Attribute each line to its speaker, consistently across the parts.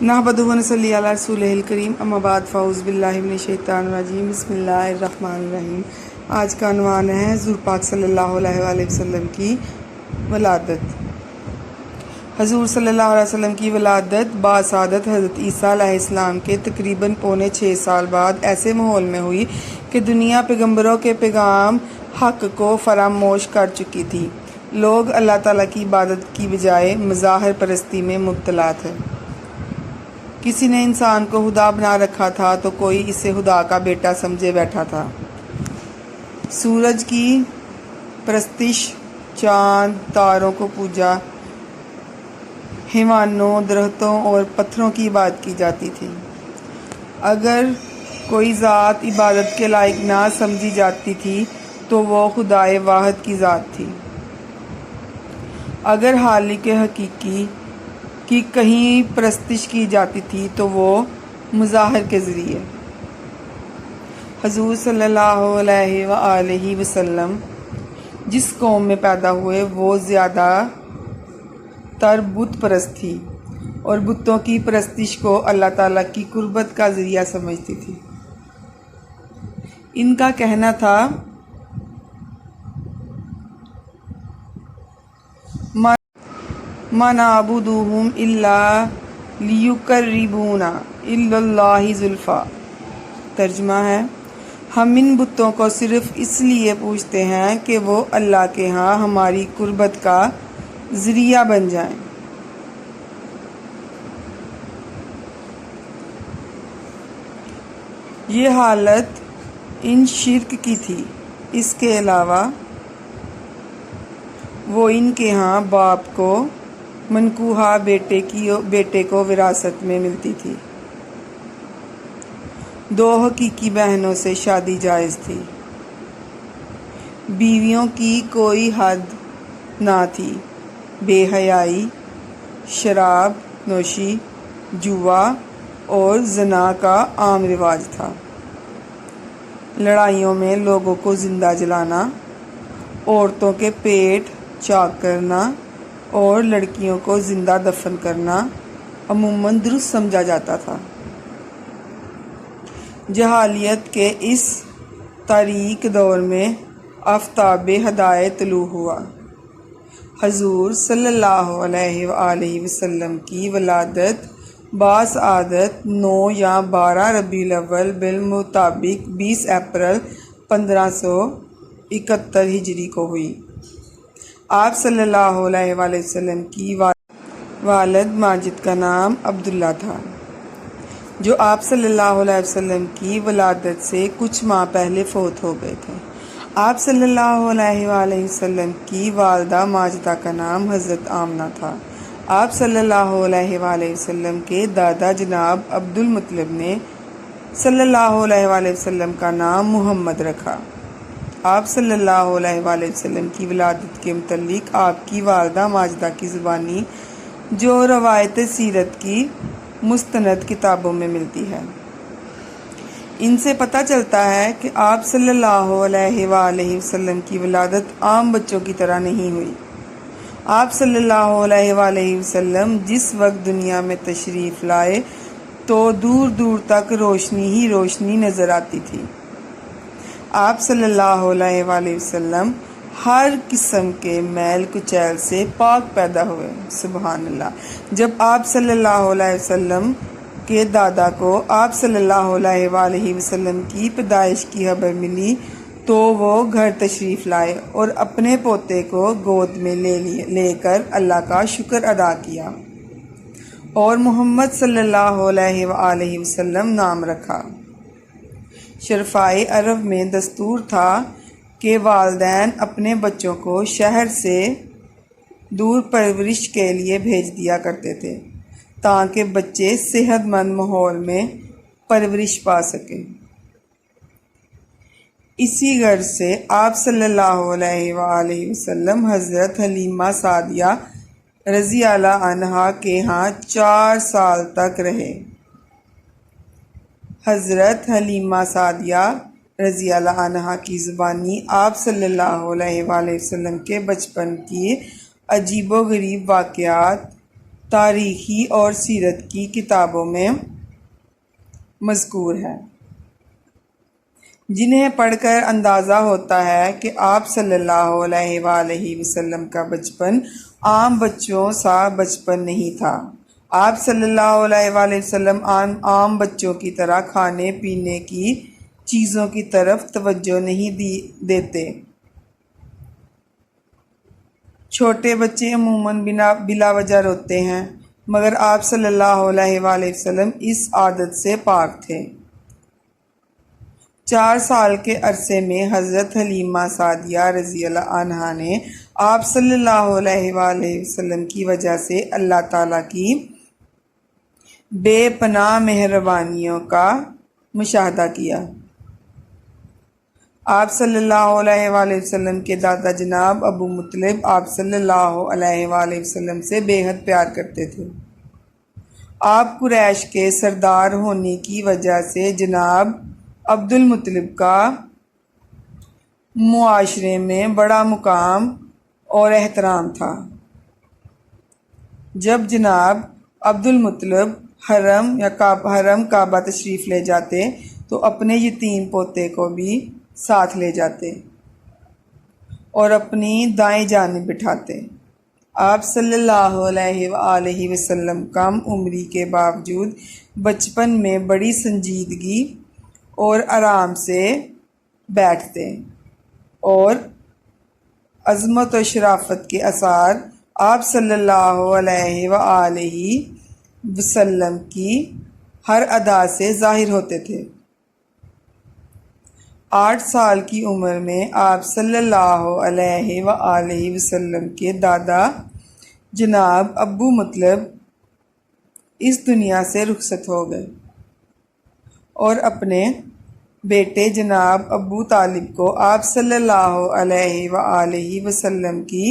Speaker 1: नहमदुहु व नसल्ली अला रसूलिहिल करीम अम्मा बाद फ़ाउज़ु बिल्लाहि मिनश शैतानिर रजीम बिस्मिल्लाहिर रहमानिर रहीम। आज का unवान है हुज़ूर पाक सल्लल्लाहु अलैहि वसल्लम की वलादत। हुज़ूर सल्लल्लाहु अलैहि वसल्लम की वलादत बासादत हज़रत ईसा अलैहिस्सलाम के तकरीबन पौने 6 साल बाद ऐसे माहौल में हुई कि दुनिया पैगंबरों के पैगाम हक़ को फरामोश कर चुकी थी। लोग अल्लाह ताला की इबादत की बजाय मज़ाहिर परस्ती में मुब्तला थे। किसी ने इंसान को खुदा बना रखा था तो कोई इसे खुदा का बेटा समझे बैठा था। सूरज की परस्तिश, चांद तारों को पूजा, हैवानों, दरख्तों और पत्थरों की इबादत की जाती थी। अगर कोई ज़ात इबादत के लायक ना समझी जाती थी तो वो खुदाए वाहिद की ज़ात थी। अगर खालिक हकीकी की कहीं परस्तिश की जाती थी तो वो मज़ाहिर के ज़रिए। हुज़ूर सल्लल्लाहु अलैहि वसल्लम जिस कौम में पैदा हुए वो ज़्यादा तर बुत परस्त थी और बुतों की परस्तिश को अल्लाह ताला की कुर्बत का ज़रिया समझती थी। इनका कहना था मा नअबुदुहुम इल्ला लियुक़र्रिबूना इलल्लाहि ज़ुल्फ़ा। तर्जुमा है, हम इन बुतों को सिर्फ़ इसलिए पूजते हैं कि वो अल्लाह के यहाँ हमारी कुर्बत का ज़रिया बन जाएं। ये हालत इन शिर्क की थी। इसके अलावा वो इनके यहाँ बाप को मनकूहा बेटे को विरासत में मिलती थी। दो हकीकी बहनों से शादी जायज़ थी। बीवियों की कोई हद ना थी। बेहयाई, शराब नोशी, जुआ और ज़ना का आम रिवाज था। लड़ाइयों में लोगों को ज़िंदा जलाना, औरतों के पेट चाक करना और लड़कियों को ज़िंदा दफन करना अमूमन दुरुस्त समझा जाता था। जहालियत के इस तारीक दौर में आफ़ताब हिदायत तुलू हुआ। हुज़ूर सल्लल्लाहु अलैहि वसल्लम की वलादत बासआदत 9 या 12 रबीउल अव्वल बिलमुताबिक 20 अप्रैल 1571 हिजरी को हुई। आप सल्लल्लाहु अलैहि वसल्लम की वालिद माजिद का नाम अब्दुल्ला था, जो आप सल्लल्लाहु अलैहि वसल्लम की वलादत से कुछ माह पहले फ़ौत हो गए थे। आप सल्लल्लाहु अलैहि वसल्लम की वालिदा माजिदा का नाम हज़रत आमना था। आप सल्लल्लाहु अलैहि वसल्लम के दादा जनाब अब्दुल मुत्तलिब ने सल्लल्लाहु अलैहि वसल्लम का नाम मुहम्मद रखा। आप सल्लल्लाहु अलैहि वसल्लम की वलादत के मुतल्लिक आपकी वालिदा माजिदा की ज़ुबानी जो रवायत सीरत की मुस्तनद किताबों में मिलती है, इनसे पता चलता है कि आप सल्लल्लाहु अलैहि वसल्लम की वलादत आम बच्चों की तरह नहीं हुई। आप सल्लल्लाहु अलैहि वसल्लम जिस वक्त दुनिया में तशरीफ़ लाए तो दूर दूर तक रोशनी ही रोशनी नज़र आती थी। आप सल्लल्लाहु अलैहि वसल्लम हर किस्म के मैल कुचैल से पाक पैदा हुए। सुबहान अल्लाह। जब आप सल्लल्लाहु अलैहि वसल्लम के दादा को आप सल्लल्लाहु अलैहि वसल्लम की पैदाइश की खबर मिली तो वो घर तशरीफ़ लाए और अपने पोते को गोद में लेकर अल्लाह का शुक्र अदा किया और मोहम्मद सल्लल्लाहु अलैहि वसल्लम नाम रखा। शरफ़ाए अरब में दस्तूर था कि वालिदैन अपने बच्चों को शहर से दूर परवरिश के लिए भेज दिया करते थे ताकि बच्चे सेहतमंद माहौल में परवरिश पा सकें। इसी गर्ज से आप सल्लल्लाहु अलैहि वसल्लम हज़रत हलीमा सादिया रज़ी अल्लाह अन्हा के यहाँ 4 साल तक रहे। हज़रत हलीमा सादिया रज़ी अल्लाह अन्हा की ज़ुबानी आप सल्लल्लाहु अलैहि वसल्लम के बचपन की अजीबो गरीब वाक़यात تاریخی اور سیرت کی کتابوں میں مذکور ہے، جنہیں پڑھ کر اندازہ ہوتا ہے کہ آپ صلی اللہ علیہ وآلہ وسلم کا بچپن عام بچوں سا بچپن نہیں تھا۔ آپ صلی اللہ علیہ وآلہ وسلم عام بچوں کی طرح کھانے پینے کی چیزوں کی طرف توجہ نہیں دیتے۔ چھوٹے بچے عموماً بلا وجہ روتے ہیں، مگر آپ صلی اللہ علیہ وآلہ وسلم اس عادت سے پاک تھے۔ 4 سال کے عرصے میں حضرت حلیمہ سعدیہ رضی اللہ عنہا نے آپ صلی اللہ علیہ وآلہ وسلم کی وجہ سے اللہ تعالیٰ کی بے پناہ مہربانیوں کا مشاہدہ کیا۔ آپ صلی اللہ علیہ وآلہ وسلم کے دادا جناب ابو مطلب آپ صلی اللہ علیہ وآلہ وسلم سے بے حد پیار کرتے تھے۔ آپ قریش کے سردار ہونے کی وجہ سے جناب عبد المطلب کا معاشرے میں بڑا مقام اور احترام تھا۔ جب جناب عبد المطلب حرم کعبہ تشریف لے جاتے تو اپنے یتیم پوتے کو بھی ساتھ لے جاتے اور اپنی دائیں جانب بٹھاتے۔ آپ صلی اللہ علیہ وآلہ وسلم کم عمری کے باوجود بچپن میں بڑی سنجیدگی اور آرام سے بیٹھتے اور عظمت و شرافت کے آثار آپ صلی اللہ علیہ وآلہ وسلم کی ہر ادا سے ظاہر ہوتے تھے۔ 8 سال کی عمر میں آپ صلی اللہ علیہ وآلہ وسلم کے دادا جناب ابو مطلب اس دنیا سے رخصت ہو گئے اور اپنے بیٹے جناب ابو طالب کو آپ صلی اللہ علیہ وآلہ وسلم کی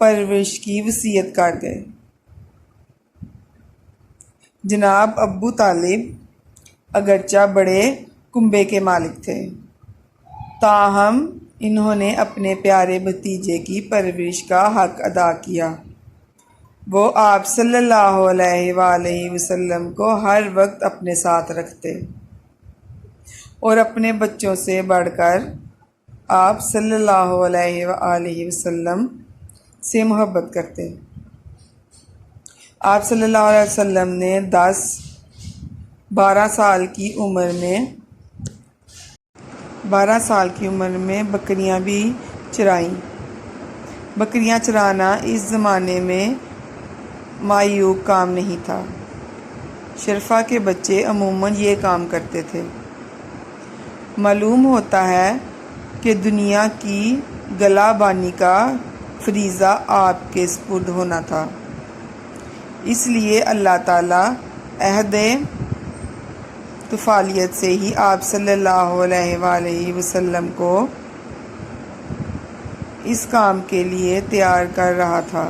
Speaker 1: پرورش کی وصیت کر گئے۔ جناب ابو طالب اگرچہ بڑے کنبے کے مالک تھے، تاہم انہوں نے اپنے پیارے بھتیجے کی پرورش کا حق ادا کیا۔ وہ آپ صلی اللہ علیہ وآلہ وسلم کو ہر وقت اپنے ساتھ رکھتے اور اپنے بچوں سے بڑھ کر آپ صلی اللہ علیہ وآلہ وسلم سے محبت کرتے۔ آپ صلی اللہ علیہ وسلم نے 12 سال کی عمر میں بکریاں بھی چرائیں۔ بکریاں چرانا اس زمانے میں معیوب کام نہیں تھا۔ شرفا کے بچے عموماً یہ کام کرتے تھے۔ معلوم ہوتا ہے کہ دنیا کی گلہ بانی کا فریضہ آپ کے سپرد ہونا تھا، اس لیے اللہ تعالیٰ عہد طفالیت سے ہی آپ صلی اللہ علیہ وآلہ وسلم کو اس کام کے لیے تیار کر رہا تھا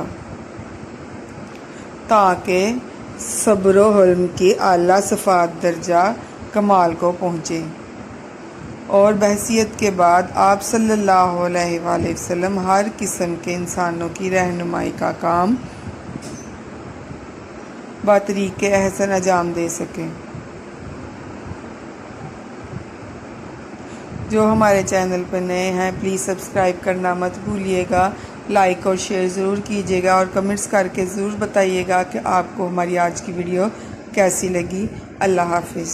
Speaker 1: تاکہ صبر و حلم کی اعلیٰ صفات درجہ کمال کو پہنچے، اور بحثیت کے بعد آپ صلی اللہ علیہ وآلہ وسلم ہر قسم کے انسانوں کی رہنمائی کا کام بطریق احسن انجام دے سکیں۔ جو ہمارے چینل پر نئے ہیں پلیز سبسکرائب کرنا مت بھولیے گا، لائک اور شیئر ضرور کیجیے گا اور کمنٹس کر کے ضرور بتائیے گا کہ آپ کو ہماری آج کی ویڈیو کیسی لگی۔ اللہ حافظ۔